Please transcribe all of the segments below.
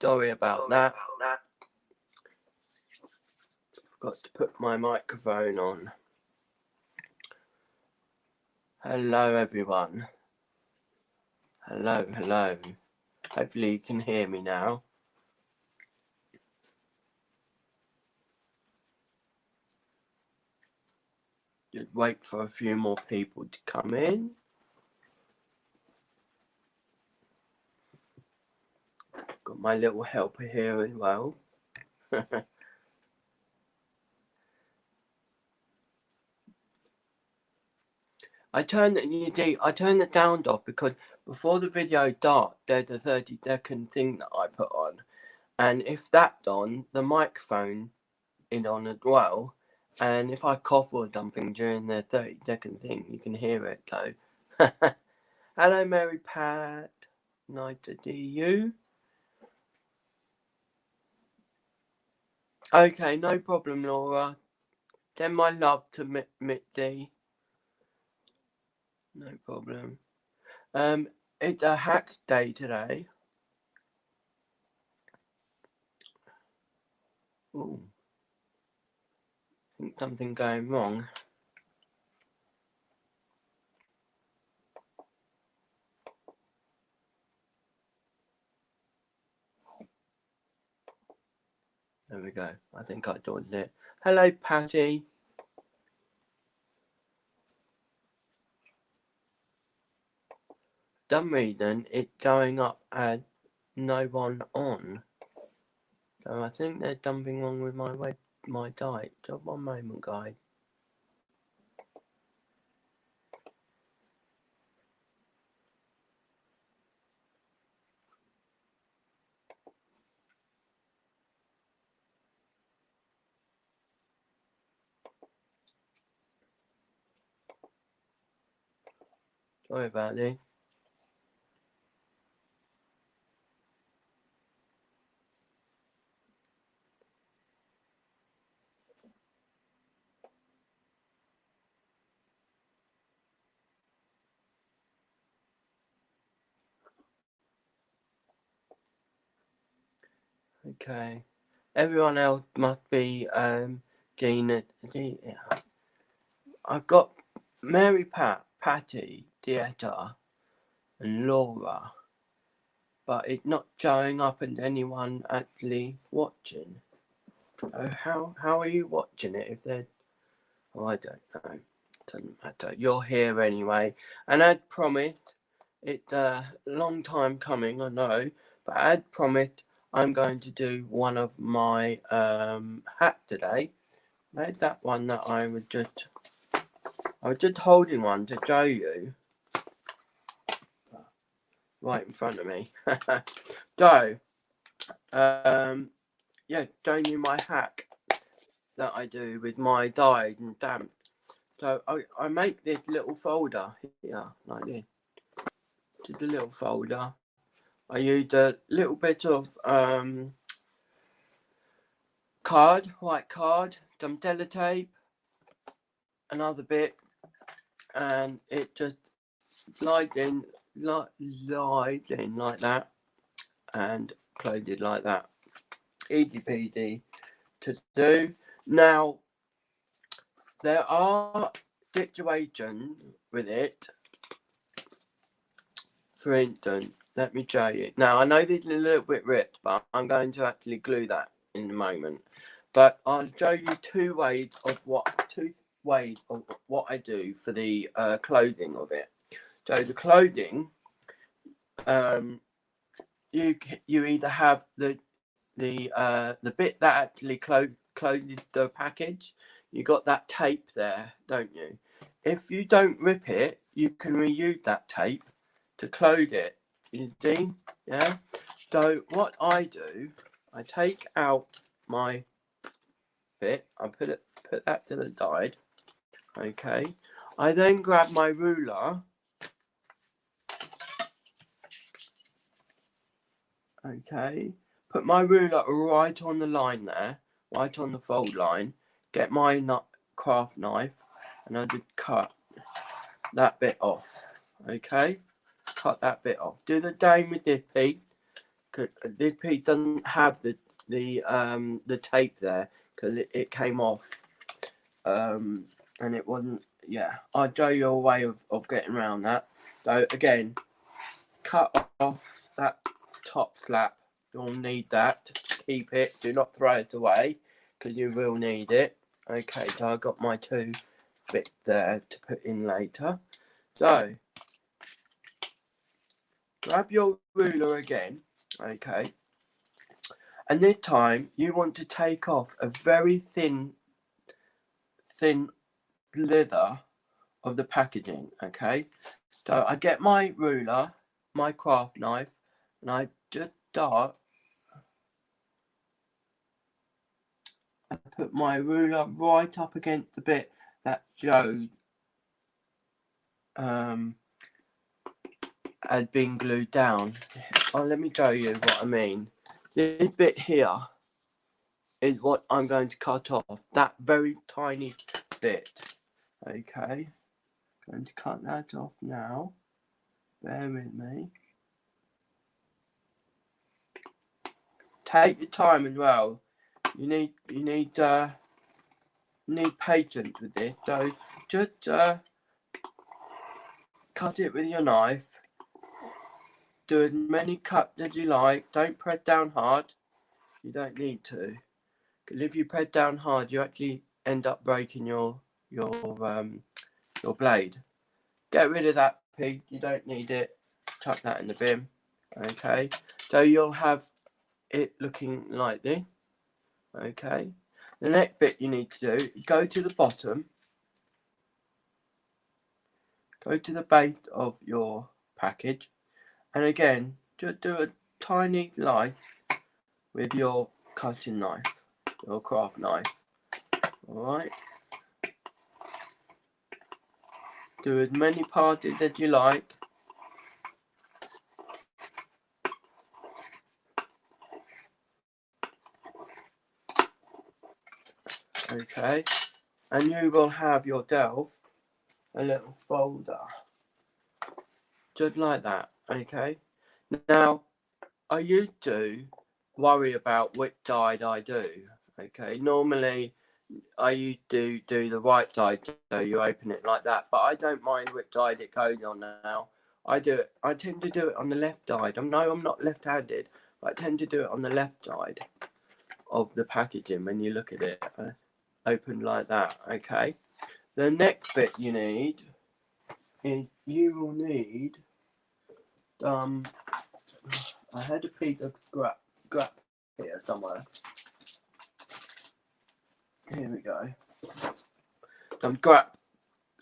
Sorry about that. Forgot to put my microphone on. Hello everyone. Hello. Hopefully you can hear me now. Just wait for a few more people to come in. Got my little helper here as well. I turned the sound off because before the video starts, there's a 30-second thing that I put on, and if that's on, the microphone is on as well. And if I cough or something during the 30-second thing, you can hear it. So, hello, Mary Pat. Nice to see you. Okay, no problem, Laura. Send my love to Mitzi. No problem. It's a hack day today. Ooh. I think something going wrong. There we go. I think I done it. Hello, Patty. For some reason, it's going up as no one on. So I think there's something wrong with my diet. Just one moment, guys. Sorry about this. Okay. Everyone else must be Gina. I've got Mary Pat, Patty, Dieta, and Laura, but it's not showing up and anyone actually watching. How are you watching it if they're... Oh, I don't know. Doesn't matter. You're here anyway. And as promised, it's a long time coming, I know, but as promised, I'm going to do one of my hats today. There's that one that I was just holding one to show you. Right in front of me. So, yeah, showing you my hack that I do with my dyes and damp. So I make this little folder here, like this. Just a little folder. I use a little bit of white card, some sellotape, another bit, and it just slides in like that, and close it like that. Easy peasy to do. Now, there are situations with it. For instance, let me show you. Now, I know this is a little bit ripped, but I'm going to actually glue that in a moment. But I'll show you two ways of what I do for the clothing of it. So the clothing, you either have the bit that actually closes the package. You got that tape there, don't you? If you don't rip it, you can reuse that tape to close it. You see? Yeah. So what I do, I take out my bit. I put that to the side. Okay. I then grab my ruler. Okay. Put my ruler right on the line there, right on the fold line. Get my craft knife, and I just cut that bit off. Okay. Cut that bit off. Do the same with this piece. This piece doesn't have the tape there because it came off, and it wasn't. Yeah, I'll show you a way of getting around that. So again, cut off that top flap. You'll need that to keep it. Do not throw it away because you will need it. Okay, so I got my 2 bits there to put in later. So grab your ruler again, okay, and this time you want to take off a very thin leather of the packaging, okay. So I get my ruler, my craft knife, and I just start. I put my ruler right up against the bit that Joe had been glued down. Oh, let me show you what I mean. This bit here is what I'm going to cut off. That very tiny bit. Okay. Going to cut that off now. Bear with me. Take your time as well. You need patience with this. So just cut it with your knife. Do as many cuts as you like. Don't press down hard. You don't need to. Because if you press down hard, you actually end up breaking your blade. Get rid of that piece. You don't need it. Chuck that in the bin. Okay. So you'll have it looking like this. Okay. The next bit you need to do, go to the bottom. Go to the base of your package. And again, just do a tiny slice with your cutting knife, your craft knife. Alright. Do as many parts as you like. Okay. And you will have yourself a little folder. Just like that. Okay. Now, I used to worry about which side I do. Okay. Normally, I used to do the right side, so you open it like that. But I don't mind which side it goes on now. I tend to do it on the left side. I'm not left-handed, but I tend to do it on the left side of the packaging when you look at it. Open like that. Okay. The next bit you need is you will need I had a piece of scrap here somewhere. Here we go. Some scrap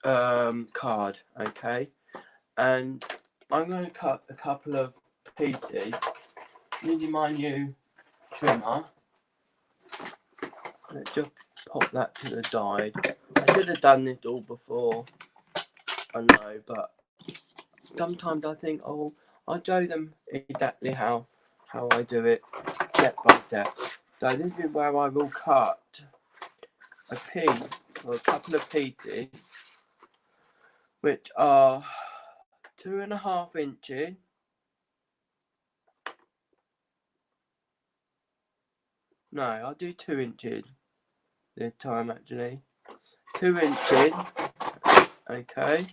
card, okay, and I'm going to cut a couple of pieces. Need my new trimmer. Let's just pop that to the side. I should have done this all before, I know, but sometimes I think, oh, I'll show them exactly how I do it step by step. So this is where I will cut a piece or a couple of pieces which are 2.5 inches. No, I'll do 2 inches this time actually. 2 inches, okay.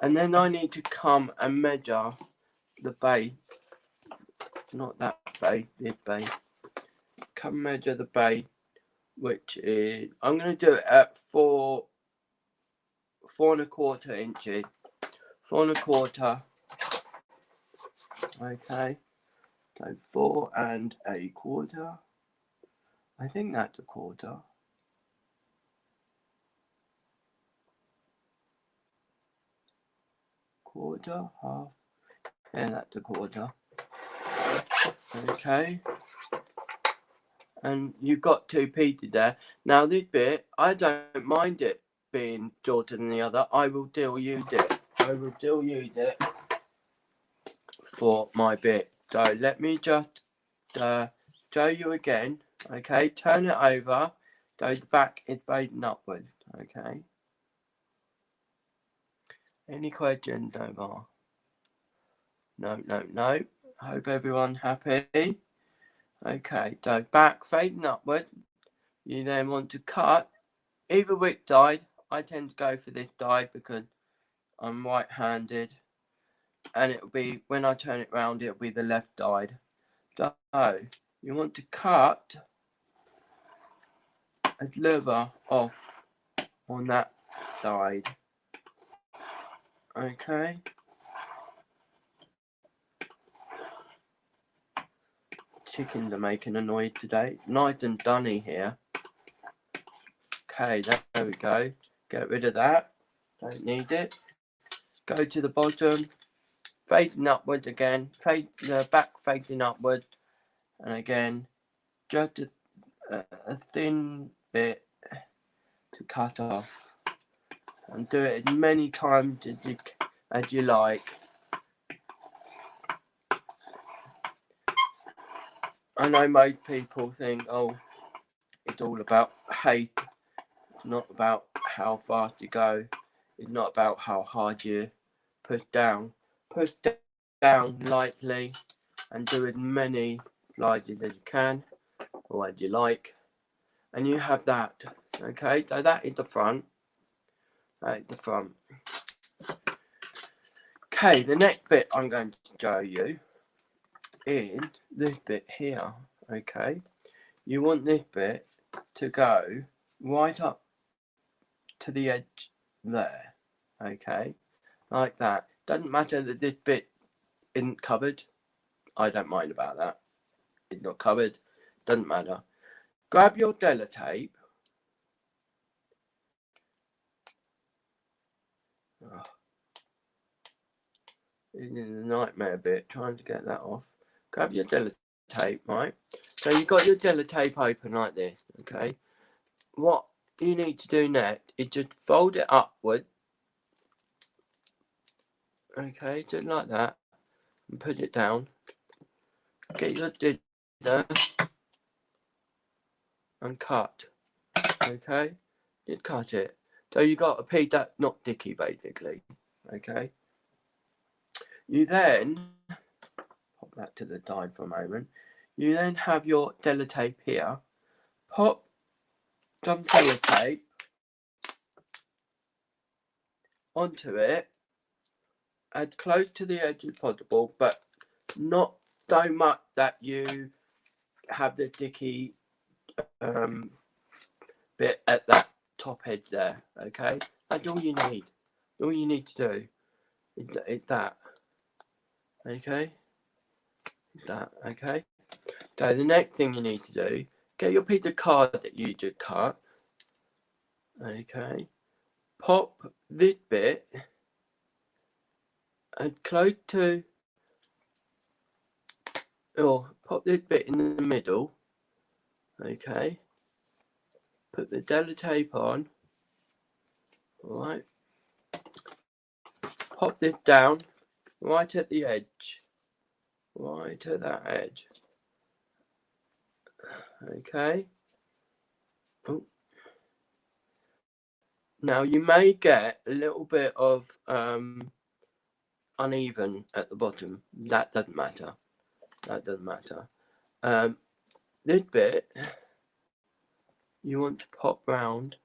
And then I need to come and measure the base, not that base, this base. Come measure the base, which is, I'm going to do it at 4.25 inches. 4.25, okay. So 4.25. I think that's a quarter. Quarter, half. Yeah, that's a quarter. Okay. And you've got 2 pieces there. Now this bit, I don't mind it being shorter than the other. I will still use it. I will still use it for my bit. So let me just show you again. Okay, turn it over. So the back is facing upwards. Okay. Any questions, Omar? No. I hope everyone happy. Okay, so back facing upward. You then want to cut either which side. I tend to go for this side because I'm right-handed, and it'll be, when I turn it round, it'll be the left side. So you want to cut a sliver off on that side. Okay. Chickens are making a noise today. Nice and dunny here. Okay, there we go. Get rid of that. Don't need it. Go to the bottom. Facing upwards again. The back facing upwards. And again, just a thin bit to cut off. And do it as many times as you like. I know most people think, oh, it's all about height. It's not about how fast you go. It's not about how hard you push down. Push down lightly and do as many slides as you can or as you like. And you have that. Okay, so that is the front. That is the front. Okay, the next bit I'm going to show you is this bit here. Okay, you want this bit to go right up to the edge there. Okay, like that. Doesn't matter that this bit isn't covered. I don't mind about that. It's not covered. Doesn't matter. Grab your Sellotape. Oh, this is a nightmare bit trying to get that off. Grab your Sellotape, right? So you've got your Sellotape open like this, okay? What you need to do next is just fold it upward. Okay, just like that. And put it down. Get your scissors and cut. Okay? Just cut it. So you got a piece that's not sticky basically. Okay? You then pop that to the side for a moment. You then have your Sellotape here. Pop some Sellotape onto it as close to the edge as possible, but not so much that you have the sticky bit at that top edge there. Okay, that's all you need. All you need to do is that. Okay, that. Okay. So the next thing you need to do, get your piece of card that you just cut. Okay, pop this bit and close to, or pop this bit in the middle. Okay, put the Sellotape on. Alright, pop this down right at the edge. Right at that edge. Okay. Oh. Now you may get a little bit of uneven at the bottom. That doesn't matter. That doesn't matter. This bit you want to pop round.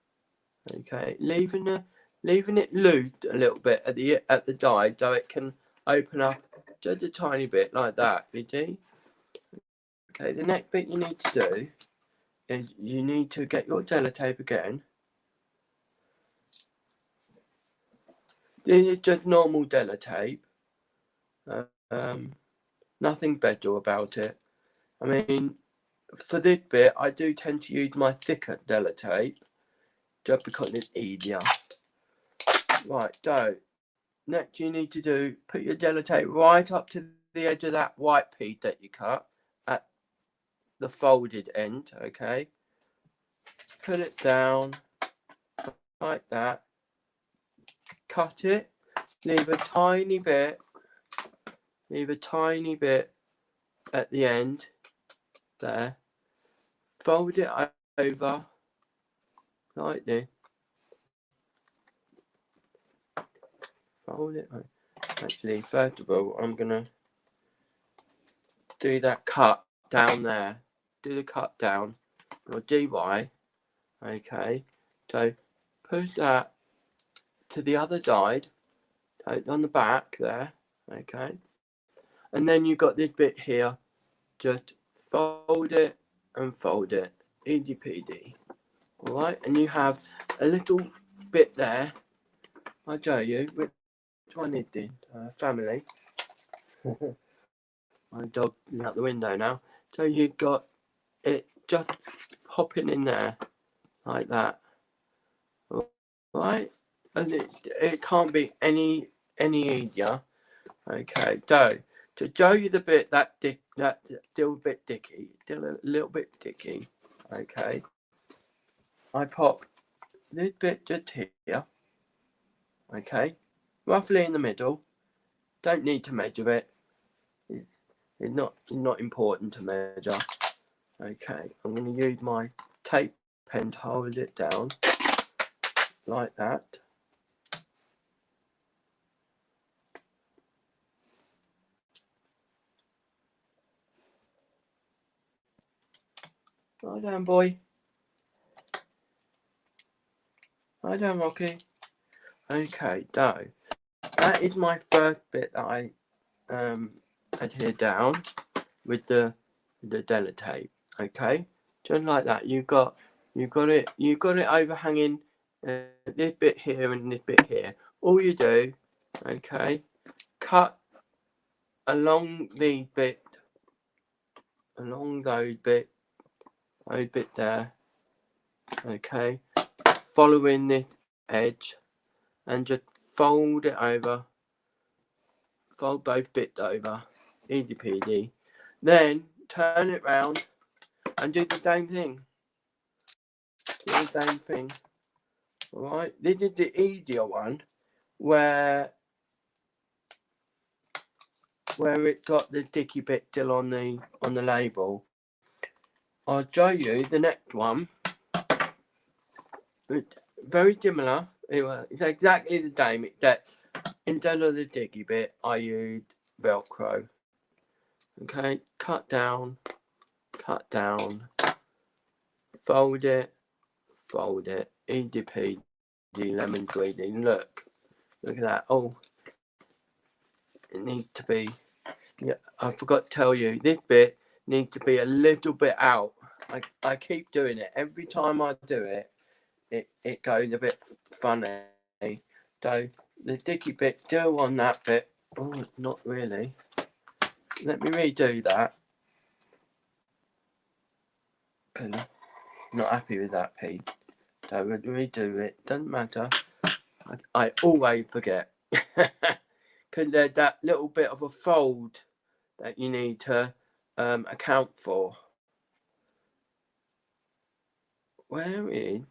Okay, leaving it loose a little bit at the side so it can open up just a tiny bit like that. You see? Okay, the next bit you need to do is you need to get your Sellotape again. This is just normal Sellotape. Nothing special about it. I mean, for this bit, I do tend to use my thicker Sellotape just because it's easier. Right, so next you need to do, put your Sellotape right up to the edge of that white piece that you cut at the folded end. Okay, put it down like that. Cut it. Leave a tiny bit at the end there. Fold it over like this. Fold it over. Actually, first of all, I'm gonna do that cut down there. Do the cut down, or DY. Okay, so put that to the other side, on the back there. Okay, and then you've got this bit here. Just fold it and fold it. Easy peasy. Alright, and you have a little bit there. I'll show you which one is this. Family. My dog is out the window now. So you've got it just popping in there like that. Alright, and it can't be any easier. Okay, so to show you the bit that's still a bit dicky, still a little bit dicky. Okay, I pop this bit just here. Okay, roughly in the middle. Don't need to measure it. It's not important to measure. Okay, I'm going to use my tape pen to hold it down like that. Lie down, boy. Lie down, Rocky. Okay, so that is my first bit that I adhere down with the Sellotape. Okay, just like that. You got it overhanging this bit here and this bit here. All you do, okay, cut along these bits, along those bits there. Okay, following this edge, and just fold it over. Fold both bits over, easy peasy. Then turn it round and do the same thing. Do the same thing. Alright, this is the easier one where it's got the sticky bit still on the label. I'll show you the next one. It's very similar. It's exactly the same, except instead of the sticky bit, I used Velcro. Okay, cut down, fold it, easy peasy, lemon squeezy. Look at that. Oh, it needs to be, yeah, I forgot to tell you, this bit needs to be a little bit out. I keep doing it. Every time I do it, it goes a bit funny. So the sticky bit still on that bit. Oh, not really. Let me redo that. Okay, not happy with that piece. So we'll redo it. Doesn't matter. I always forget. Because there's that little bit of a fold that you need to account for. Where is?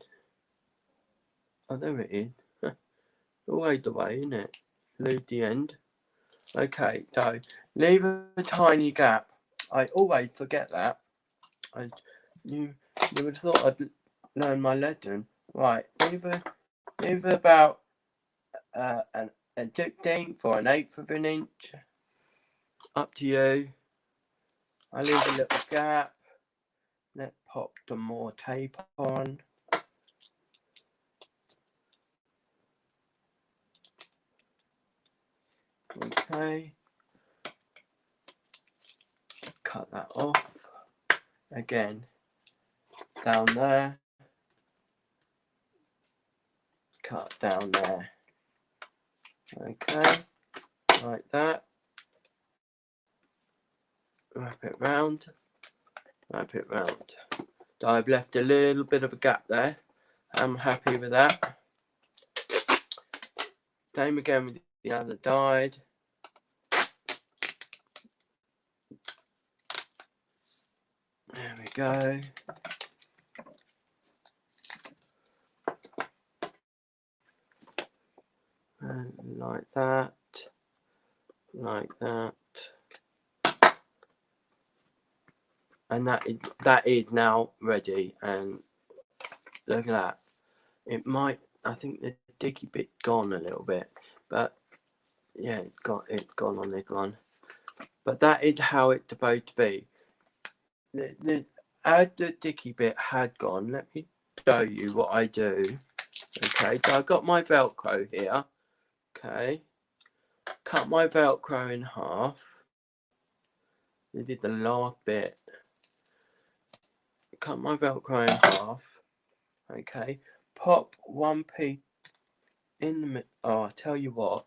Oh, there it is. Always the way, isn't it? Lose the end. Okay, so leave a tiny gap. I always forget that. You would have thought I'd learn my lesson. Right, leave about a 16th or an 1/8 of an inch. Up to you. I leave a little gap. Let's pop some more tape on. Okay. Cut that off. Again, down there. Cut down there. Okay, like that. Wrap it round. So I've left a little bit of a gap there. I'm happy with that. Same again with the other side. There we go. And like that. And that is now ready. And look at that. It might, I think the sticky bit's gone a little bit, but yeah, it's gone on this one. but that is how it's supposed to be. As the dicky bit had gone, let me show you what I do. Okay, so I've got my Velcro here. Okay, cut my Velcro in half. This is the last bit. Cut my Velcro in half. Okay, pop one piece in the middle. Oh, I'll tell you what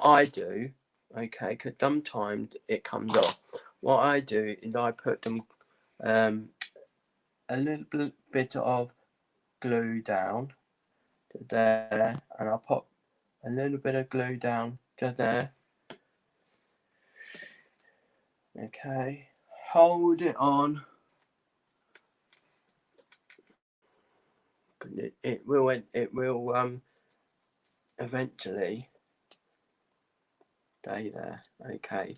I do. Okay, because sometimes it comes off. What I do is I put them a little bit of glue down to there, and I'll pop a little bit of glue down to there. Okay, hold it on. It will eventually stay there. Okay,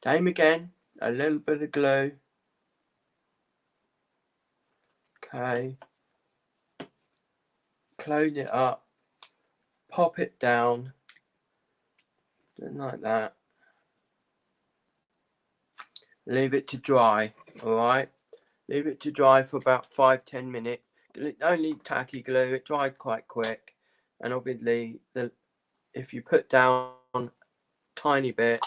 same again, a little bit of glue. Okay, close it up, pop it down, just like that. Leave it to dry. All right, leave it to dry for about 5-10 minutes. It's only tacky glue. It dried quite quick, and obviously if you put down a tiny bit,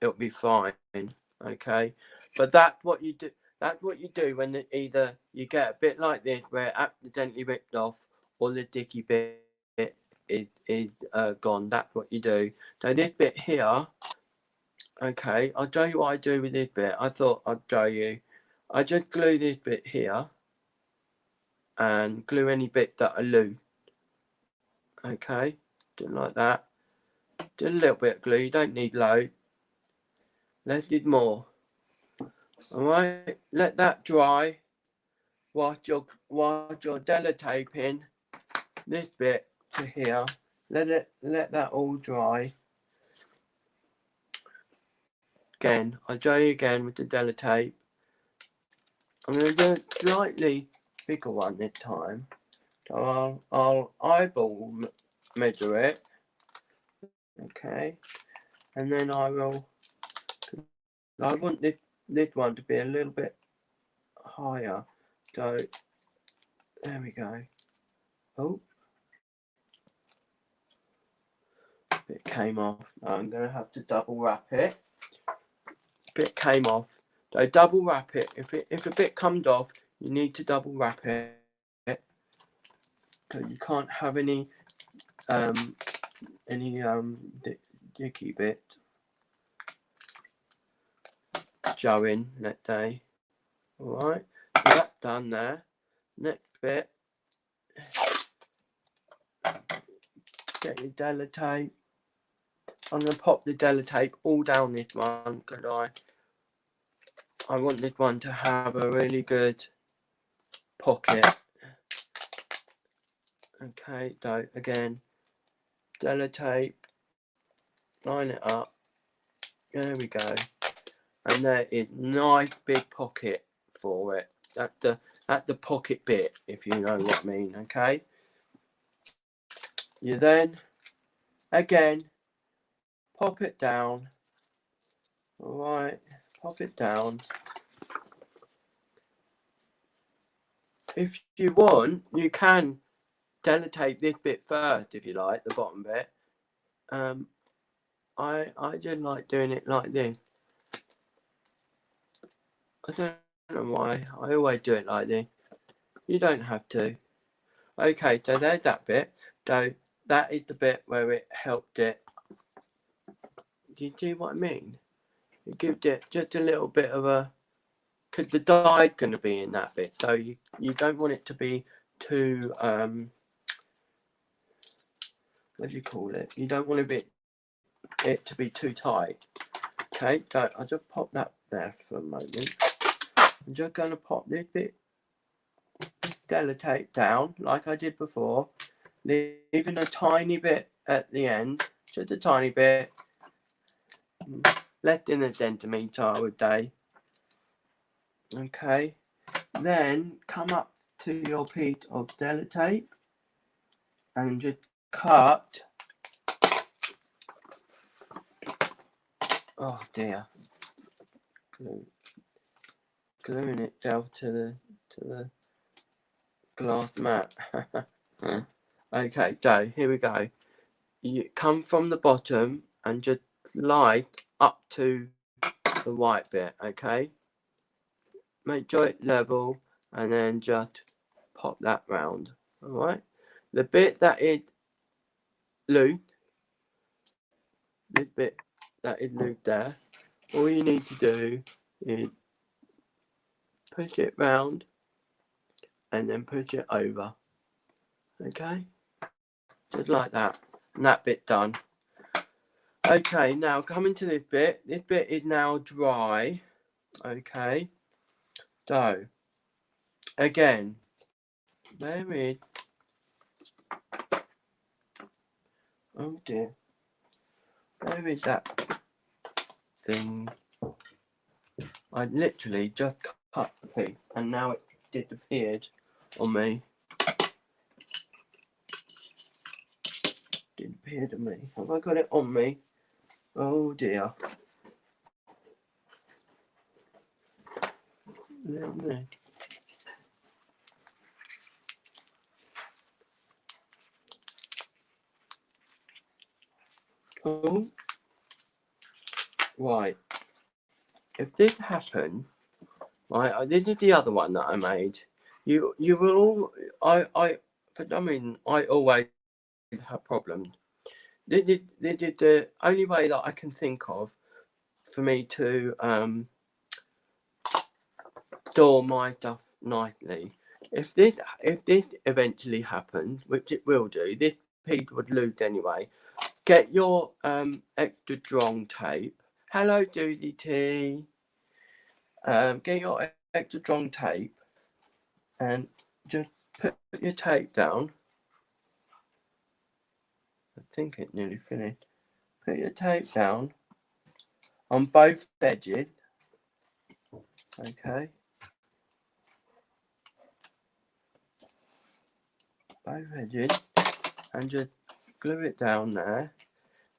it'll be fine. Okay, but that's what you do. That's what you do when either you get a bit like this where it accidentally ripped off, or the dicky bit is gone. That's what you do. So this bit here, okay, I'll show you what I do with this bit. I thought I'd show you. I just glue this bit here and glue any bit that are loose. Okay, just like that. Just a little bit of glue. You don't need loads. Let's do more. Alright, let that dry whilst you're selotaping this bit to here. Let that all dry. Again, I'll show you again with the sellotape. I'm going to do a slightly bigger one this time. So I'll eyeball measure it. Okay, and then I want this one to be a little bit higher. So there we go. Oh, bit came off. I'm going to have to double wrap it. Bit came off. So double wrap it. If a bit comes off, you need to double wrap it. So you can't have any dicky bit showing, let's say. Alright, so that's done there. Next bit, get your sellotape. I'm going to pop the sellotape all down this one because I want this one to have a really good pocket. Okay, so again, sellotape, line it up. There we go. And there is nice big pocket for it. That's the pocket bit, if you know what I mean, okay? You then, again, pop it down. Alright, pop it down. If you want, you can sellotape this bit first, if you like, the bottom bit. I just like doing it like this. I don't know why. I always do it like this. You don't have to. Okay, so there's that bit. So that is the bit where it helped it. Do you see what I mean? It gives it just a little bit of a, because the dye's going to be in that bit. So you don't want it to be too, what do you call it? You don't want it to be too tight. Okay, so I'll just pop that there for a moment. I'm just going to pop this bit sellotape down like I did before, leaving a tiny bit at the end, just a tiny bit, less than a centimetre I would say. Okay, then come up to your piece of sellotape and just cut. Oh dear, gluing it down to the glass mat. Okay, so here we go. You come from the bottom and just slide up to the white bit, okay? Make sure it's level and then just pop that round, alright? The bit that is loose, this bit that is loose there, all you need to do is push it round and then push it over, okay? Just like that, and that bit done. Okay, now coming to this bit is now dry, okay? So, again, there is, oh dear, there is that thing. I literally just cut the piece and now it disappeared on me. Disappeared on me. Have I got it on me? Oh dear. Let me. Oh. Right. If this happened, right, this is the other one that I made. You will all, I for some reason I always have problems. This is the only way that I can think of for me to store my stuff nicely. If this eventually happens, which it will do, this piece would lose anyway. Get your extra strong tape. Hello, Doody T. Get your extra strong tape and just put your tape down. I think it nearly finished. Put your tape down on both edges. Okay. Both edges. And just glue it down there.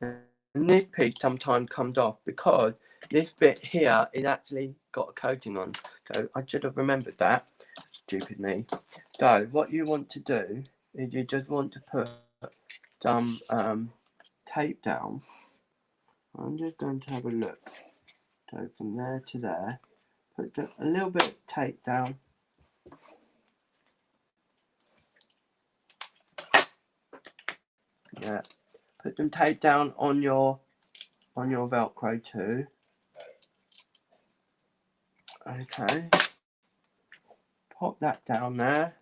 And this piece sometimes comes off because this bit here is actually got a coating on. So I should have remembered that. Stupid me. So what you want to do is you just want to put some tape down. I'm just going to have a look. So from there to there, put a little bit of tape down. Yeah, put some tape down on your Velcro too. Okay, pop that down there.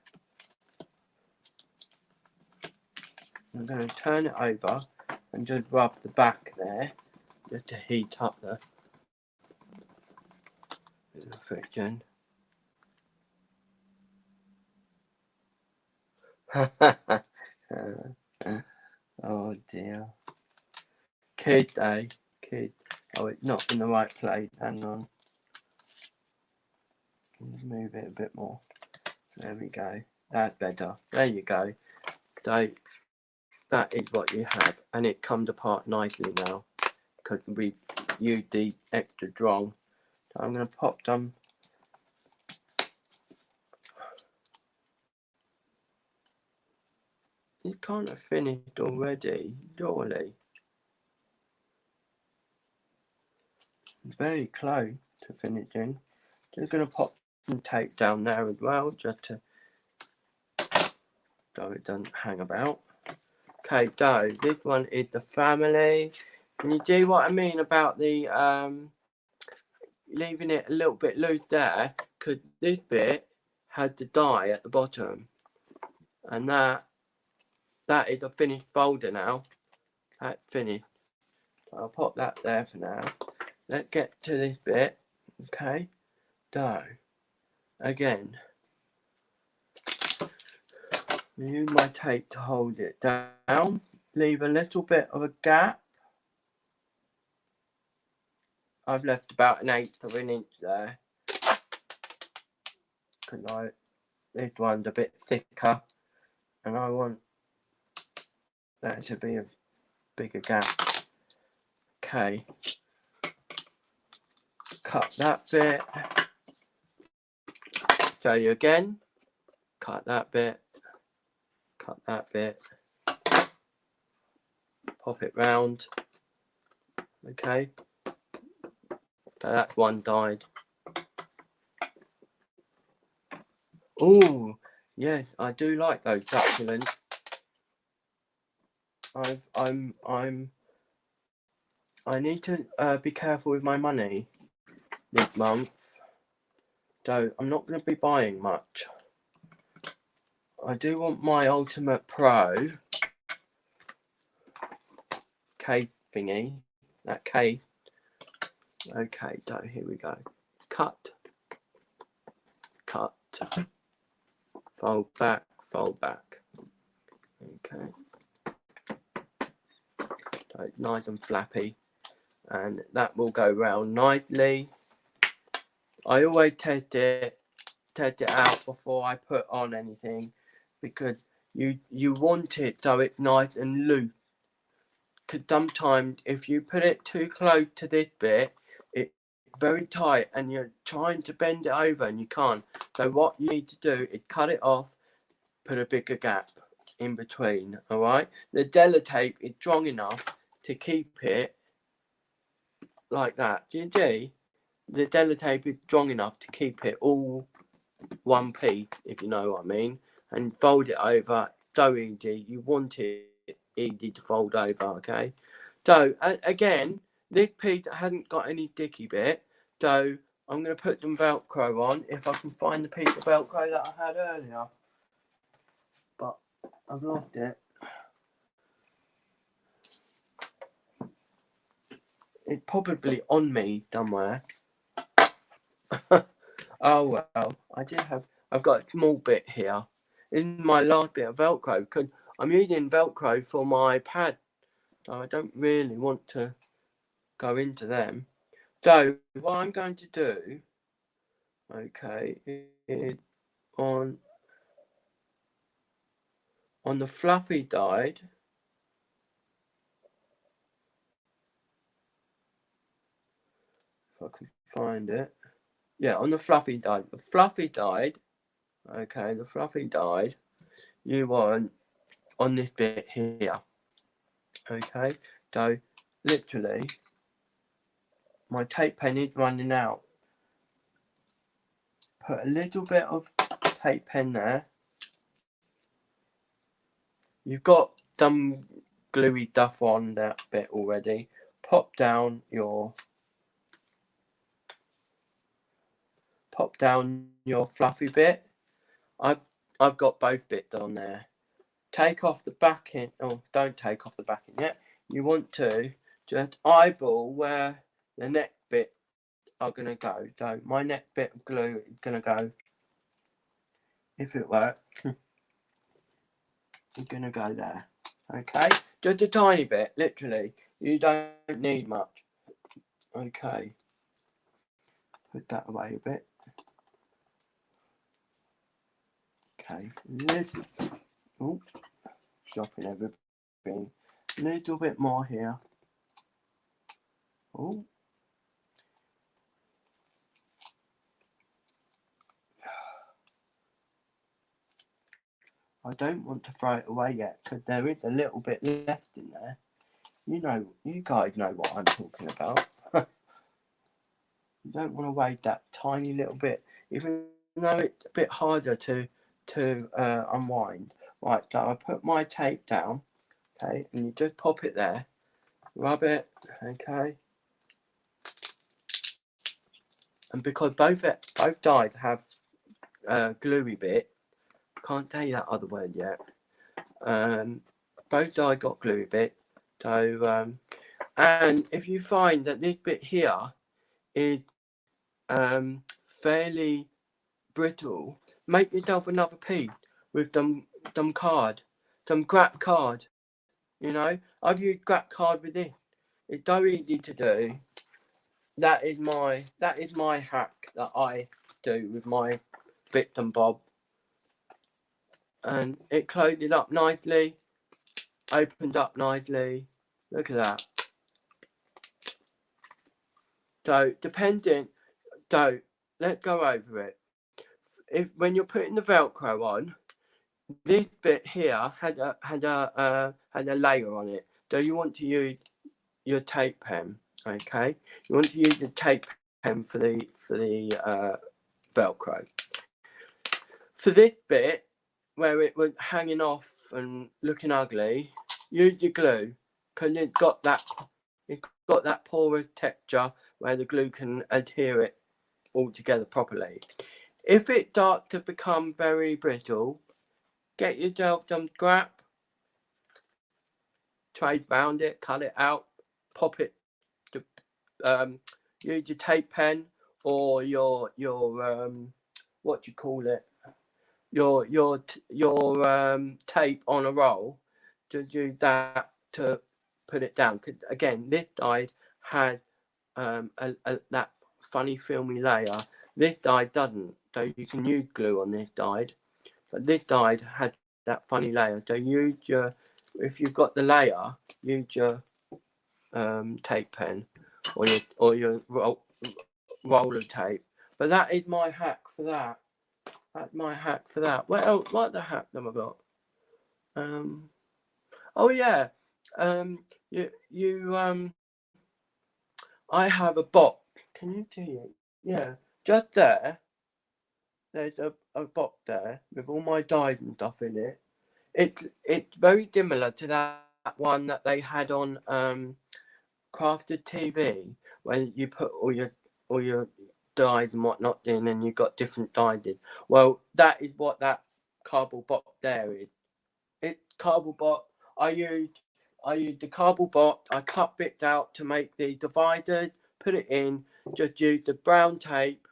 I'm going to turn it over and just rub the back there, just to heat up the friction. Oh dear. Kid, eh? Kid. Oh, it's not in the right place. Hang on. Let's move it a bit more. There we go. That's better. There you go. So that is what you have, and it comes apart nicely now because we've used the extra strong. So I'm going to pop them. It can't have finished already, surely. Very close to finishing. Just going to pop some tape down there as well, just to so it doesn't hang about. Okay, so this one is the family. Can you do what I mean about the leaving it a little bit loose there? Because this bit had the die at the bottom, and that is a finished folder now. That's finished. So I'll pop that there for now. Let's get to this bit. Okay, so again, use my tape to hold it down. Leave a little bit of a gap. I've left about 1/8 of an inch there because this one's a bit thicker and I want that to be a bigger gap. Okay. cut that bit. Show you again. Cut that bit. Cut that bit. Pop it round. Okay. So that's one dyed. Oh, yeah, I do like those succulents. I need to be careful with my money this month. So I'm not going to be buying much. I do want my Ultimate Pro K thingy. That K. Okay, so here we go. Cut. Cut. Fold back. Fold back. Okay. So it's nice and flappy. And that will go round nicely. I always test it out before I put on anything, because you want it so it's nice and loose. Because sometimes if you put it too close to this bit, it's very tight and you're trying to bend it over and you can't. So what you need to do is cut it off, put a bigger gap in between. All right. The Sellotape is strong enough to keep it like that. Do you see? The Sellotape is strong enough to keep it all one piece, if you know what I mean, and fold it over. So easy. You want it easy to fold over. Okay. So again, this piece hasn't got any dicky bit. So I'm going to put some Velcro on if I can find the piece of Velcro that I had earlier. But I've lost it. It's probably on me somewhere. Oh well, I've got a small bit here. In my last bit of Velcro, because I'm using Velcro for my pad, so I don't really want to go into them. So what I'm going to do, okay, is on the fluffy dyed, if I can find it. Yeah, on the fluffy dyed. The fluffy dyed, okay, the fluffy dyed, you want on this bit here. Okay, so literally my tape pen is running out. Put a little bit of tape pen there. You've got some gluey stuff on that bit already. Pop down your fluffy bit. I've got both bits on there. Take off the backing. Oh, don't take off the backing yet. You want to just eyeball where the neck bit are going to go. So my neck bit of glue is going to go, if it works, it's going to go there. Okay, just a tiny bit, literally. You don't need much. Okay, put that away a bit. Okay, little, oh, dropping everything. Little bit more here. Oh. I don't want to throw it away yet, because there is a little bit left in there. You guys know what I'm talking about. You don't want to waste that tiny little bit, even though it's a bit harder to unwind. Right, so I put my tape down, okay, and you just pop it there, rub it, okay. And because both dyes have gluey bit, can't say that other word yet. Both dyes got gluey bit, so and if you find that this bit here is fairly brittle, make yourself another piece with some scrap card. You know, I've used scrap card with this. It's so easy to do. That is my hack that I do with my bits and bob. And it closed it up nicely, opened up nicely. Look at that. So depending, So let's go over it. When you're putting the Velcro on, this bit here had a layer on it. So you want to use your tape pen, okay? You want to use the tape pen for the Velcro. For this bit where it was hanging off and looking ugly, use your glue because it's got that porous texture where the glue can adhere it all together properly. If it starts to become very brittle, get yourself some scrap, trade round it, cut it out, pop it to use your tape pen or your what do you call it, your tape on a roll, to use that to put it down. Because again, this side had that funny filmy layer. This side doesn't, so you can use glue on this side, but this side had that funny layer. So use your, if you've got the layer, use your tape pen or your roller tape. But that is my hack for that. That's my hack for that. What else? What the hack have I got? Oh yeah. I have a box. Can you see it? Yeah. Just there. There's a box there with all my dyes and stuff in it. It's very similar to that one that they had on Crafted TV, where you put all your dyes and whatnot in, and you got different dyes in. Well, that is what that cardboard box there is. It's cardboard box. I used the cardboard box. I cut bits out to make the dividers. Put it in. Just use the brown tape,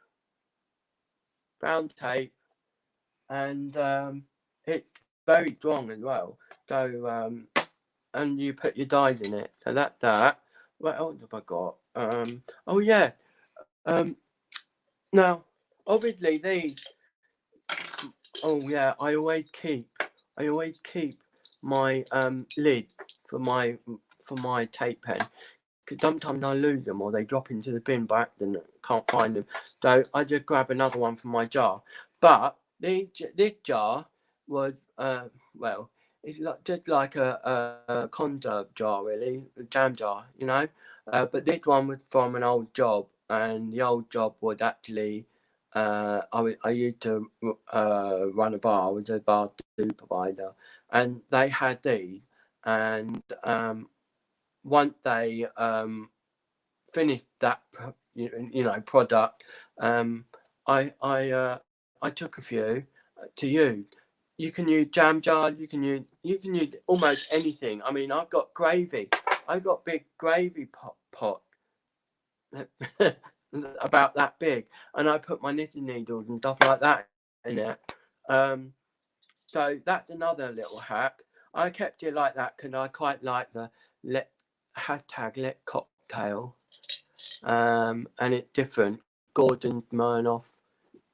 and it's very strong as well. So and you put your dyes in it. So that's that. What else have I got? Oh yeah. Now, obviously these. Oh yeah. I always keep my lid for my tape pen. Because sometimes I lose them or they drop into the bin by accident. Can't find them. So I just grab another one from my jar. But this jar was well, it's just like a conserve jar, really, a jam jar, you know. But this one was from an old job, and the old job was actually I used to run a bar. I was a bar supervisor, and they had these, and once they finished that product, I took a few to use. You can use jam jars. You can use almost anything. I mean, I've got gravy. I've got big gravy pot about that big, and I put my knitting needles and stuff like that in it. So that's another little hack. I kept it like that because I quite like the let cocktail. And it's different. Gordon Smirnoff,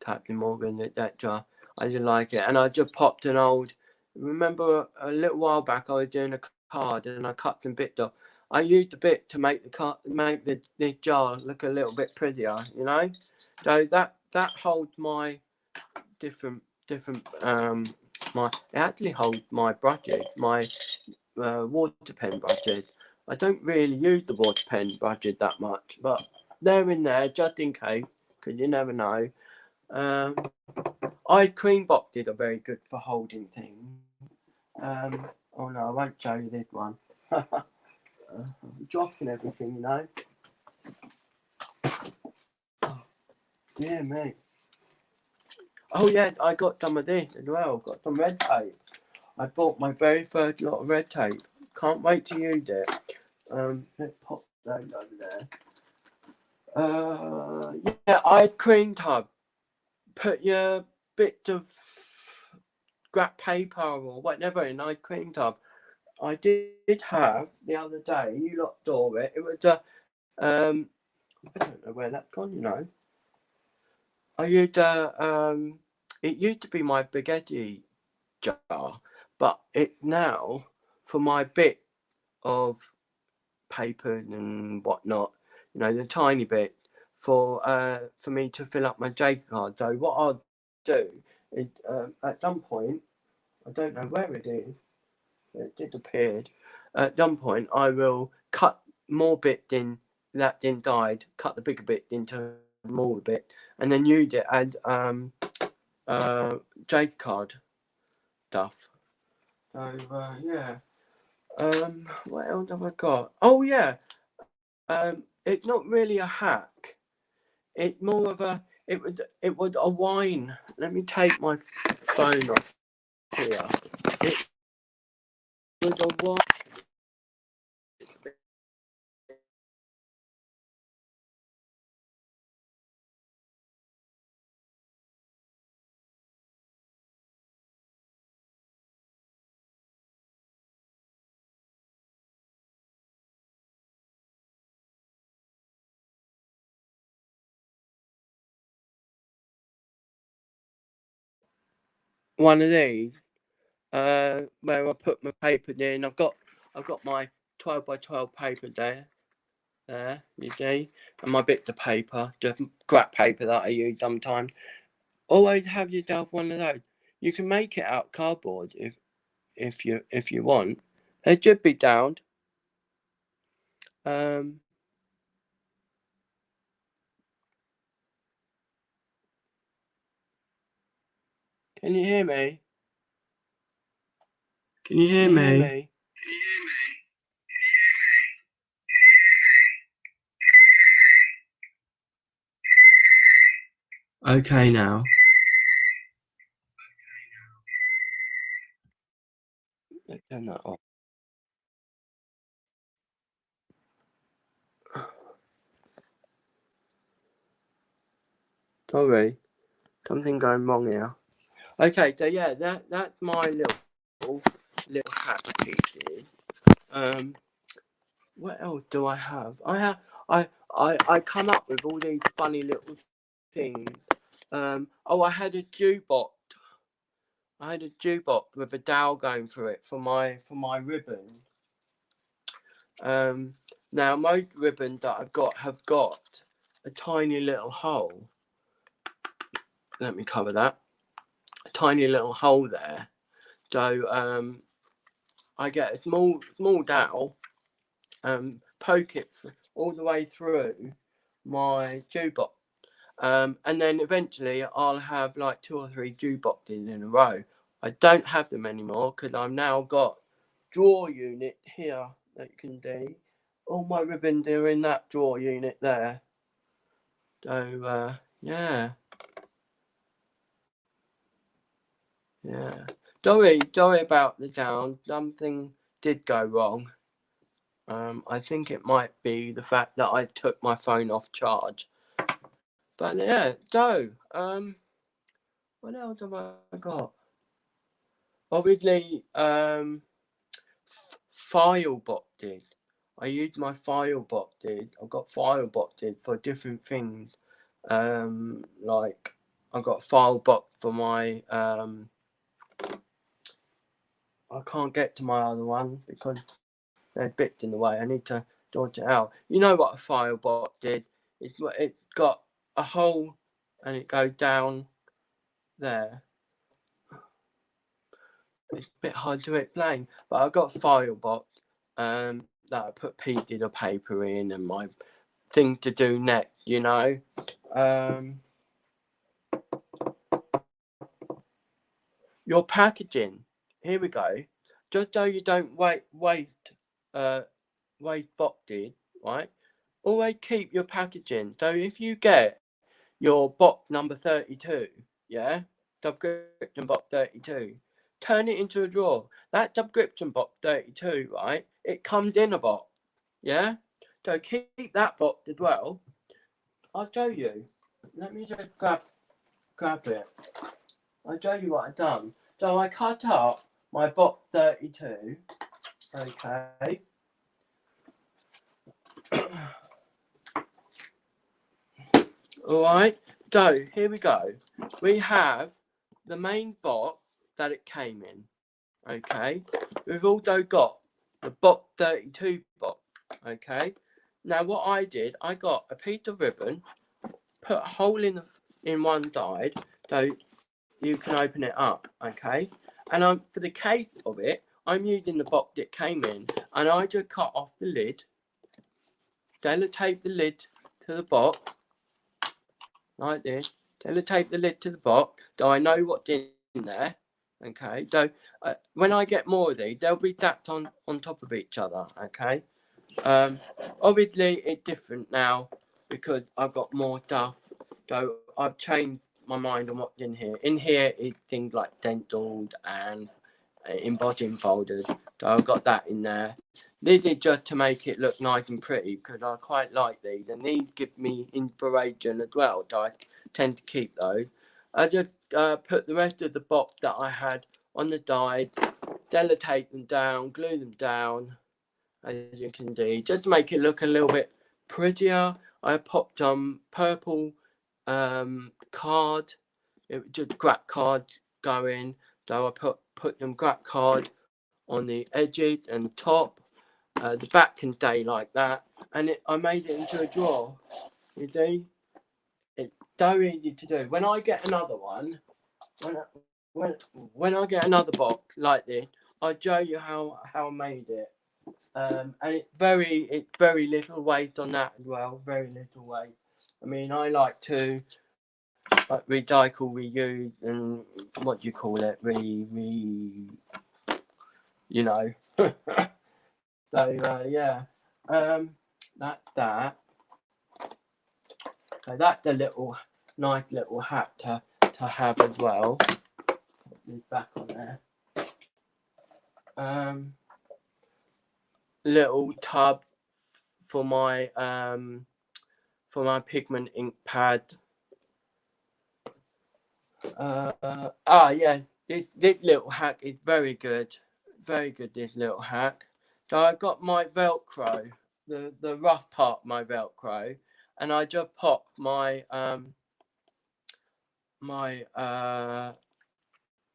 Captain Morgan, etc. I just like it, and I just popped an old. Remember a little while back, I was doing a card and I cut some bits off. I used the bit to make the jar look a little bit prettier, you know. So that holds my different my it actually holds my brushes, my water pen brushes. I don't really use the water pen brushes that much, but they're in there just in case, because you never know. Cream boxes are very good for holding things. Oh no, I won't show you this one. Dropping everything, you know. Oh, dear me. Oh yeah, I got some of this as well. Got some red tape. I bought my very first lot of red tape. Can't wait to use it. Let's pop those over there. Yeah, I had cream tub. Put your bits of scrap paper or whatever in my cream tub. I did have the other day. You lot saw it. It was a I don't know where that's gone. You know. I used it used to be my spaghetti jar, but it now for my bit of paper and whatnot, you know, the tiny bit for me to fill up my J card. So what I'll do is at some point, I don't know where it is, it disappeared. At some point, I will cut more bits in that didn't died, cut the bigger bit into a smaller bit, and then use it as J card stuff. So yeah. What else have I got? Oh yeah. It's not really a hack. It's more of a it was a wine. Let me take my phone off here. It was a wine. One of these. Where I put my paper in. I've got my 12 by 12 paper there. There, you see, and my bits of paper, just scrap paper that I use sometimes. Always have yourself one of those. You can make it out cardboard if you want. They should be down. Um, can you hear me? Can you hear me? Okay now. Let's turn that off. Sorry, something going wrong here. Okay, so yeah, that's my little hack pieces. What else do I have? I come up with all these funny little things. Oh, I had a jukebox. I had a jukebox with a dowel going through it for my ribbon. Now most ribbons that I've got have got a tiny little hole. Let me cover that. A tiny little hole there. So I get a small dowel, poke it all the way through my jukebox. And then eventually I'll have like 2 or 3 jukeboxes in a row. I don't have them anymore because I've now got drawer unit here that you can do. All my ribbons are in that drawer unit there. So yeah. Sorry about the sound. Something did go wrong. I think it might be the fact that I took my phone off charge. But yeah, so what else have I got? Obviously, file boxes. I use my file boxes. I've got file boxes for different things. Like I've got a file box for my I can't get to my other one because they're bits in the way. I need to sort it out. You know what a file box did? It's got a hole and it goes down there. It's a bit hard to explain, but I've got a file box that I put pieces of paper in and my thing to do next, you know. Your packaging. Here we go. Just so you don't waste boxes, right? Always keep your packaging. So if you get your box number 32, yeah, subscription box 32, turn it into a drawer. That subscription box 32, right? It comes in a box, yeah. So keep that box as well. I'll show you. Let me just grab it. I'll show you what I've done. So I cut up my box 32. Okay. Alright. So here we go. We have the main box that it came in. Okay. We've also got the box 32 box. Okay. Now what I did, I got a piece of ribbon. put a hole in one side so you can open it up, okay? And for the case of it, I'm using the box it came in, and I just cut off the lid, sellotape the lid to the box, like this, sellotape the lid to the box, so I know what's in there, okay? So when I get more of these, they'll be stacked on top of each other, okay? Obviously it's different now because I've got more stuff, so I've changed my mind on what's in here. In here is things like dentals and embossing folders, so I've got that in there. This is just to make it look nice and pretty because I quite like these, and these give me inspiration as well, so I tend to keep those. I just put the rest of the box that I had on the side, sellotape them down, glue them down, as you can see, just to make it look a little bit prettier. I popped some purple card, it was just scrap card going, so I put them scrap card on the edges and the top. The back can stay like that, and I made it into a drawer. You see, it's so easy to do. When I get another one, when I get another box like this, I'll show you how I made it. And it's very little weight on that as well. Very little weight. I mean, I like to recycle, reuse, and what do you call it? You know. So yeah, that's that. So that's a nice little hat to have as well. Put this back on there. Little tub for my pigment ink pad. Yeah, this little hack is very good. Very good, this little hack. So I've got my Velcro, the rough part of my Velcro, and I just pop my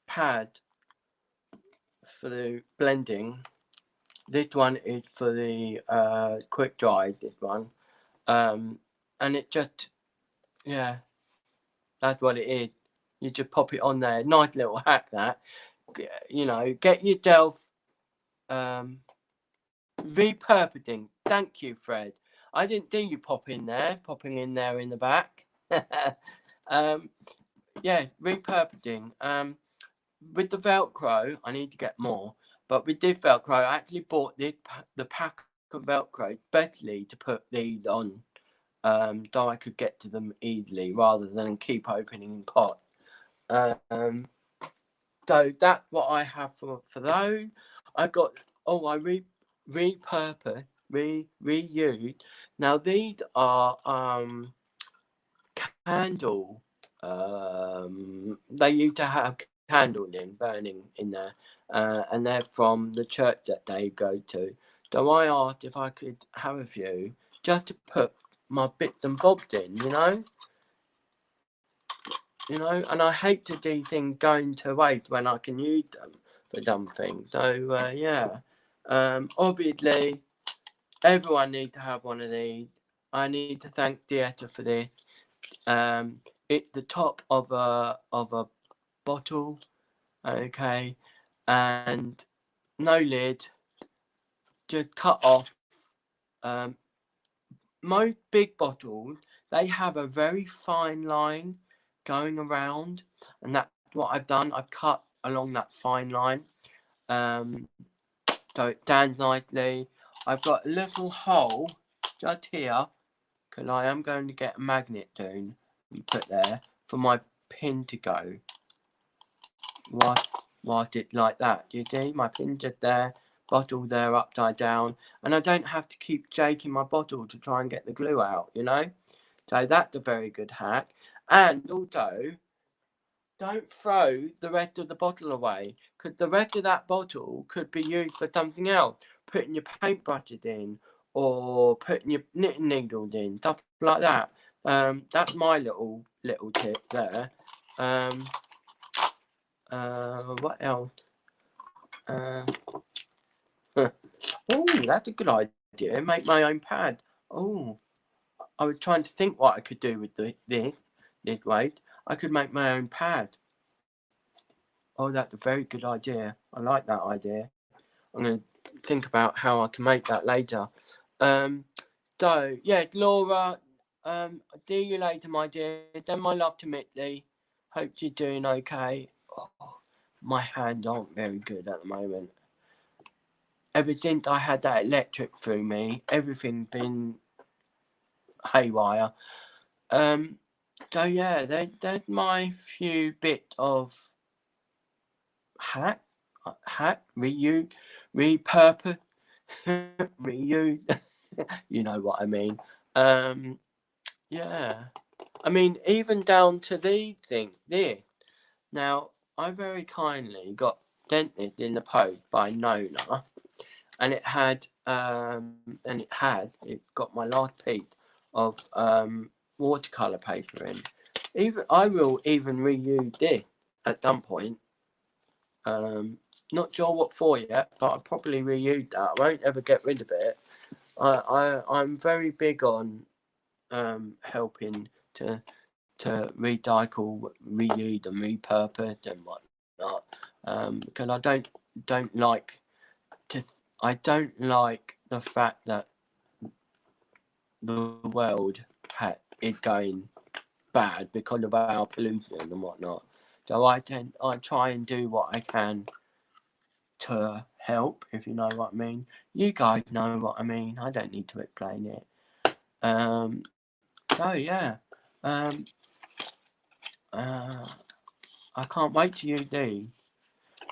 pad for the blending. This one is for the quick dry, this one. And it just, yeah, that's what it is. You just pop it on there. Nice little hack, that. You know, get yourself repurposing. Thank you, Fred. I didn't see you popping in there in the back. Yeah, repurposing. With the Velcro, I need to get more. But with this Velcro, I actually bought the pack of Velcro especially to put these on, so I could get to them easily rather than keep opening pots. So that's what I have for those. I got, I repurpose, reuse. Now these are candle. They used to have candles burning in there, and they're from the church that they go to. So I asked if I could have a few just to put my bits and bobs in, you know, and I hate to do things going to waste when I can use them for something. So yeah, obviously everyone needs to have one of these. I need to thank Dieta for this. It's the top of a bottle, okay, and no lid, just cut off. Most big bottles, they have a very fine line going around, and that's what I've done. I've cut along that fine line, so it stands nicely. I've got a little hole just here, because I am going to get a magnet soon and put there for my pin to go. What it like that? Do you see? My pin's just there, bottle there upside down, and I don't have to keep shaking my bottle to try and get the glue out, you know? So that's a very good hack. And also, don't throw the rest of the bottle away, because the rest of that bottle could be used for something else. Putting your paintbrushes in, or putting your knitting needles in, stuff like that. That's my little tip there. What else? Oh, that's a good idea. Make my own pad. Oh, I was trying to think what I could do with this weight. I could make my own pad. Oh, that's a very good idea. I like that idea. I'm going to think about how I can make that later. So, yeah, Laura, do you later, my dear. Then my love to Mittley. Hope you're doing okay. Oh, my hands aren't very good at the moment. Ever since I had that electric through me, everything's been haywire. So yeah, there's my few bit of hack, reuse, repurpose, reuse. You know what I mean. Yeah. I mean, even down to these things. This. Now, I very kindly got dented in the post by Nona, and it got my last piece of watercolor paper in. I will even reuse this at some point. Not sure what for yet, but I'll probably reuse that. I won't ever get rid of it. I'm very big on helping to recycle, reuse, and repurpose and whatnot. Because I don't like the fact that the world is going bad because of our pollution and whatnot. So I try and do what I can to help, if you know what I mean. You guys know what I mean. I don't need to explain it. So yeah. I can't wait to use these.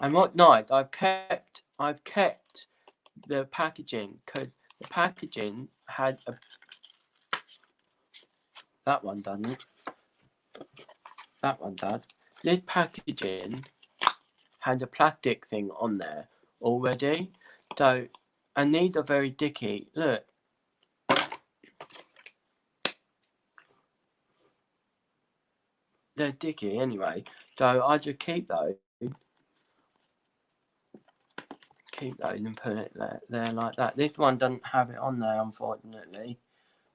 And what night I've kept the packaging, because the packaging had that one doesn't. That one does. This packaging had a plastic thing on there already. So, and these are very dicky. Look. They're dicky anyway. So I just keep those. And put it there like that. This one doesn't have it on there, unfortunately.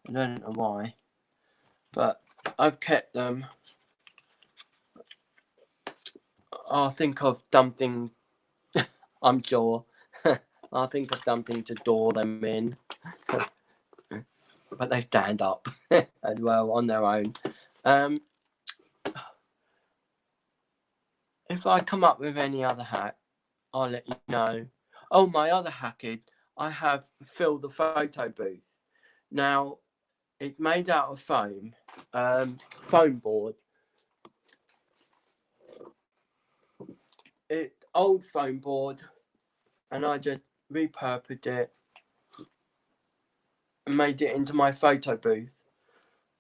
I don't know why. But I've kept them. I'll think of something, I'm sure. I'll think of something to door them in. But they stand up as well on their own. If I come up with any other hack, I'll let you know. Oh, my other hack is I have filled the photo booth. Now, it's made out of foam board. It's old foam board, and I just repurposed it and made it into my photo booth.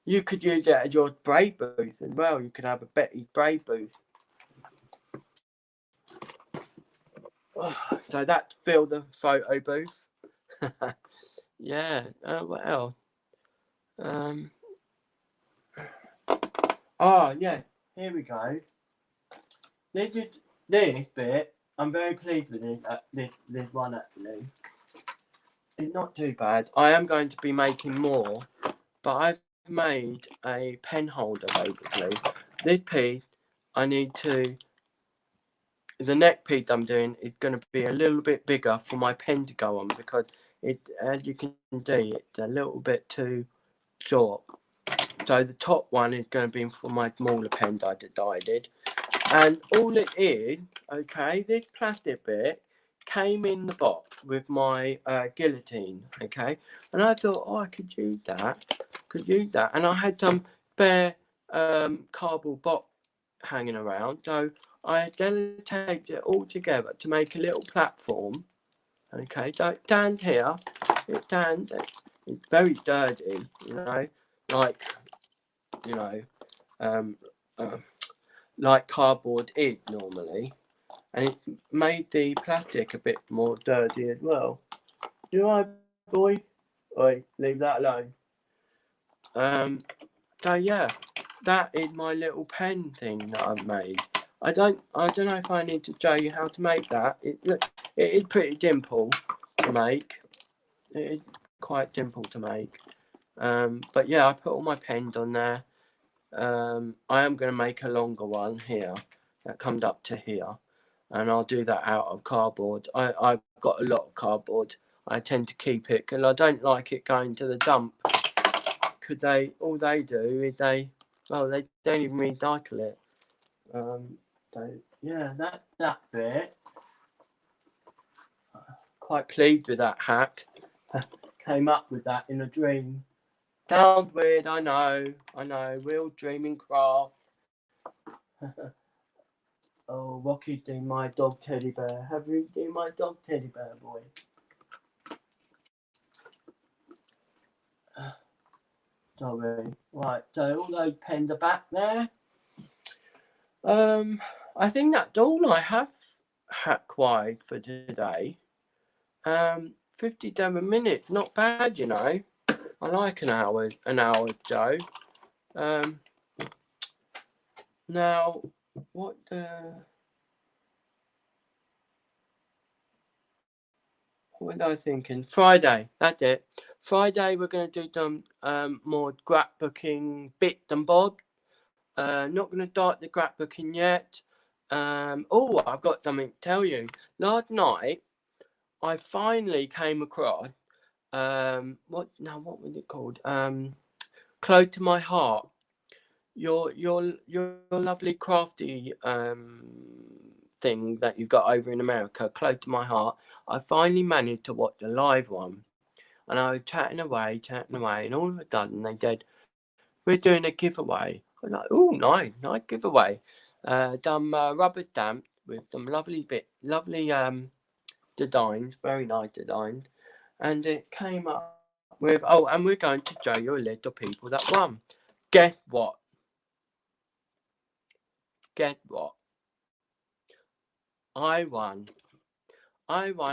You could use it as your spray booth as well. You could have a Betty spray booth. So that's filled the photo booth. Yeah. What else? Oh yeah. Here we go. This bit. I'm very pleased with this one actually. It's not too bad. I am going to be making more, but I've made a pen holder basically. This piece, I need to. The neck piece I'm doing is going to be a little bit bigger for my pen to go on because it, as you can see, it's a little bit too short. So the top one is going to be for my smaller pen that I decided. And all it is, okay, this plastic bit came in the box with my guillotine, okay. And I thought, oh, I could use that. And I had some spare cardboard box hanging around. So I sellotaped it all together to make a little platform. Okay, so it stands here. It stands. It's very sturdy, you know, like like cardboard is normally, and it made the plastic a bit more sturdy as well. You alright, boy? Oi, leave that alone. So yeah, that is my little pen thing that I've made. I don't know if I need to show you how to make that. It is pretty simple to make. It is quite simple to make. But yeah, I put all my pens on there. I am going to make a longer one here that comes up to here, and I'll do that out of cardboard. I've got a lot of cardboard. I tend to keep it because I don't like it going to the dump. Could they? All they do is they don't even recycle it. So yeah, that bit. Quite pleased with that hack. Came up with that in a dream. Sounds weird, I know. Real dreaming craft. Oh, Rocky's doing my dog teddy bear. Have you seen my dog teddy bear, boy? Sorry. Right, so all those pens are back there. I think that's all I have hack-wise for today. 57 minutes, not bad, you know. I like an hour, Joe. Now, what was I thinking? Friday, that's it. Friday, we're going to do some more scrapbooking bits and bobs. Not going to start the scrapbooking yet. Oh, I've got something to tell you. Last night, I finally came across what was it called? Close to My Heart. Your lovely crafty thing that you've got over in America, Close to My Heart. I finally managed to watch the live one, and I was chatting away, and all of a sudden they said, "We're doing a giveaway." I'm like, "Oh, nice giveaway." Done rubber stamp with some lovely designs, very nice designs, and it came up with, and we're going to show you a list of people that won. Guess what? I won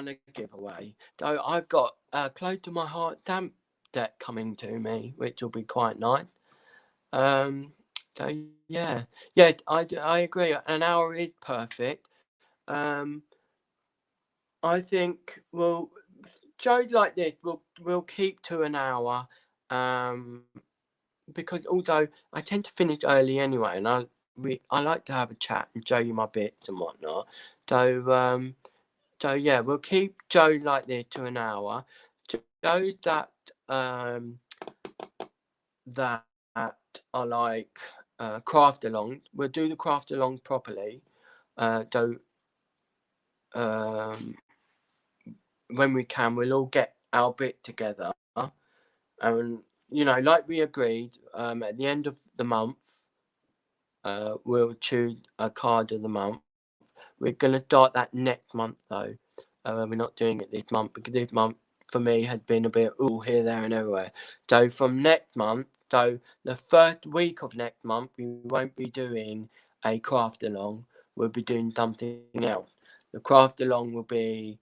a giveaway. So I've got Close to My Heart stamp deck coming to me, which will be quite nice. So yeah, I agree. An hour is perfect. I think shows like this we'll keep to an hour. Because although I tend to finish early anyway, and I like to have a chat and show you my bits and whatnot. So yeah, we'll keep Joe like this to an hour. Joe that are like craft along. We'll do the craft along properly. So when we can, we'll all get our bit together, and like we agreed, at the end of the month, we'll choose a card of the month. We're gonna start that next month though. We're not doing it this month because this month for me had been a bit here, there, and everywhere. So from next month, so the first week of next month, we won't be doing a craft along. We'll be doing something else. The craft along will be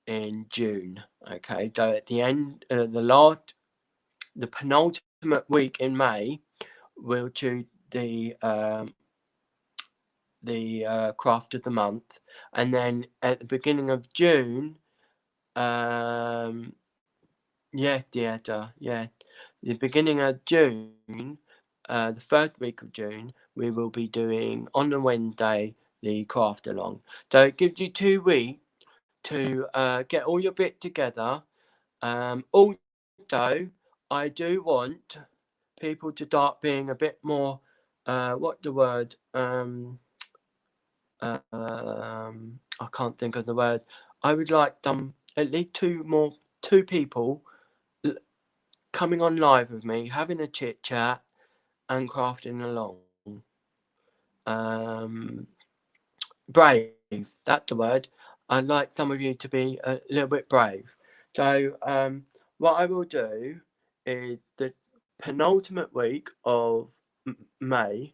in June. Okay, so at the end, the penultimate week in May, we'll choose the craft of the month, and then at the beginning of June, the beginning of June, the first week of June, we will be doing on the Wednesday the craft along. So it gives you 2 weeks to get all your bit together. Also, I do want people to start being a bit more what's the word? I can't think of the word. I would like at least two people coming on live with me, having a chit chat and crafting along. Brave, that's the word. I'd like some of you to be a little bit brave. So what I will do is the penultimate week of May,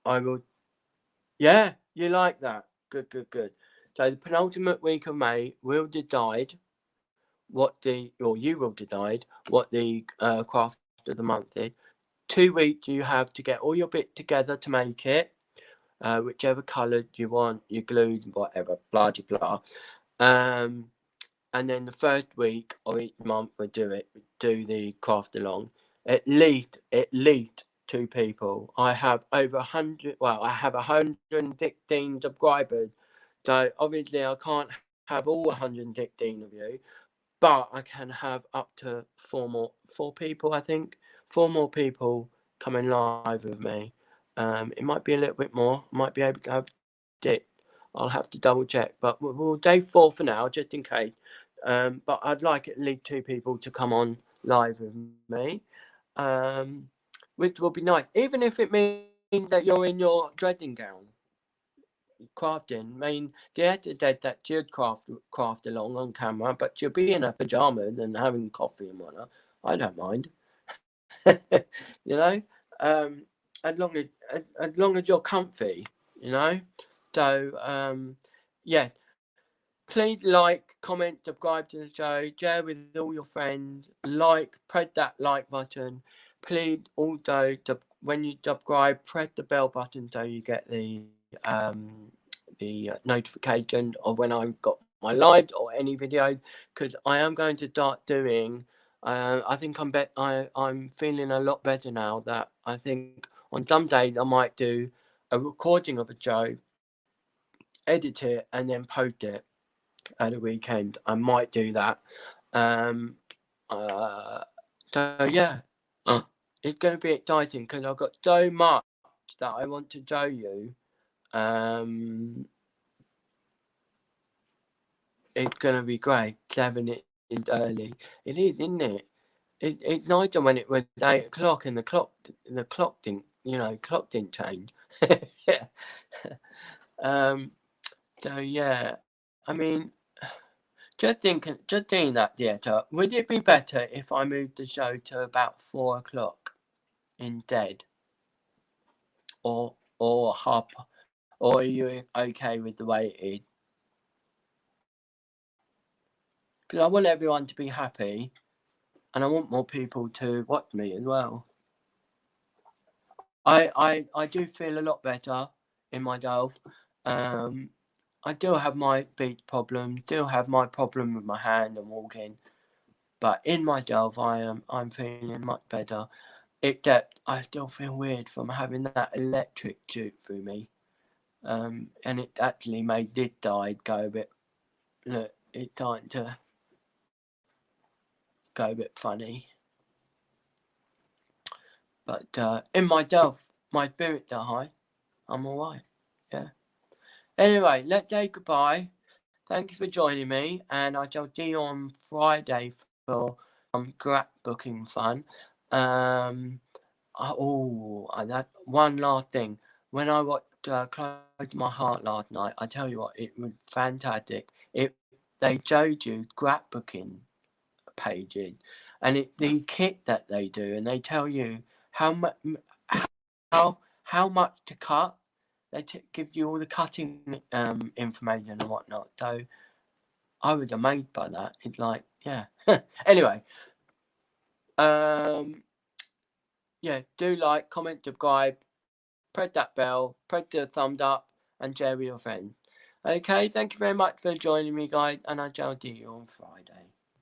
I will. Yeah, you like that. Good. So the penultimate week of May will decide you will decide what the craft of the month is. 2 weeks you have to get all your bit together to make it, whichever colour you want, you glued, whatever, blah blah blah. and then the first week of each month we do the craft along. At least 2 people. I have over 100. Well, I have 116 subscribers, so obviously I can't have all 116 of you, but I can have up to 4 people. I think 4 more people coming live with me. It might be a little bit more. Might be able to have 6. I'll have to double check, but we'll do 4 for now, just in case. But I'd like at least 2 people to come on live with me, which will be nice, even if it means that you're in your dressing gown crafting. I mean, the did that you'd craft along on camera, but you'll be in her pajamas and having coffee and whatnot. I don't mind. You know, as long as you're comfy, you know. So yeah, please like, comment, subscribe to the show, share with all your friends, press that like button. Please also, when you subscribe, press the bell button so you get the notification of when I've got my lives or any videos, because I am going to start doing. I think I'm feeling a lot better now. That I think on some days I might do a recording of a show, edit it, and then post it at the weekend. I might do that. Um, so yeah, it's going to be exciting because I've got so much that I want to show you. It's going to be great. 7 is early. It is, isn't it? It's nicer when it was 8 o'clock and the clock didn't change. So yeah, I mean, just thinking that, theatre, would it be better if I moved the show to about 4 o'clock instead, or half, or are you okay with the way it is? Because I want everyone to be happy, and I want more people to watch me as well. I do feel a lot better in myself. I do have my speech problem, do have my problem with my hand and walking, but in myself I'm feeling much better. Except I still feel weird from having that electric shoot through me. And it actually made this side go a bit. Look, it's starting to go a bit funny. But in myself, my spirits are high. I'm alright. Yeah. Anyway, let's say goodbye. Thank you for joining me, and I shall see you on Friday for scrapbooking fun. That one last thing. When I watched Close to My Heart last night, I tell you what, it was fantastic. They showed you scrapbooking pages, and the kit that they do, and they tell you how much to cut. They give you all the cutting information and whatnot. So I was amazed by that. It's like, yeah. Anyway, yeah, do like, comment, subscribe, press that bell, press the thumbs up, and share with your friends. Okay, thank you very much for joining me, guys, and I shall see you on Friday.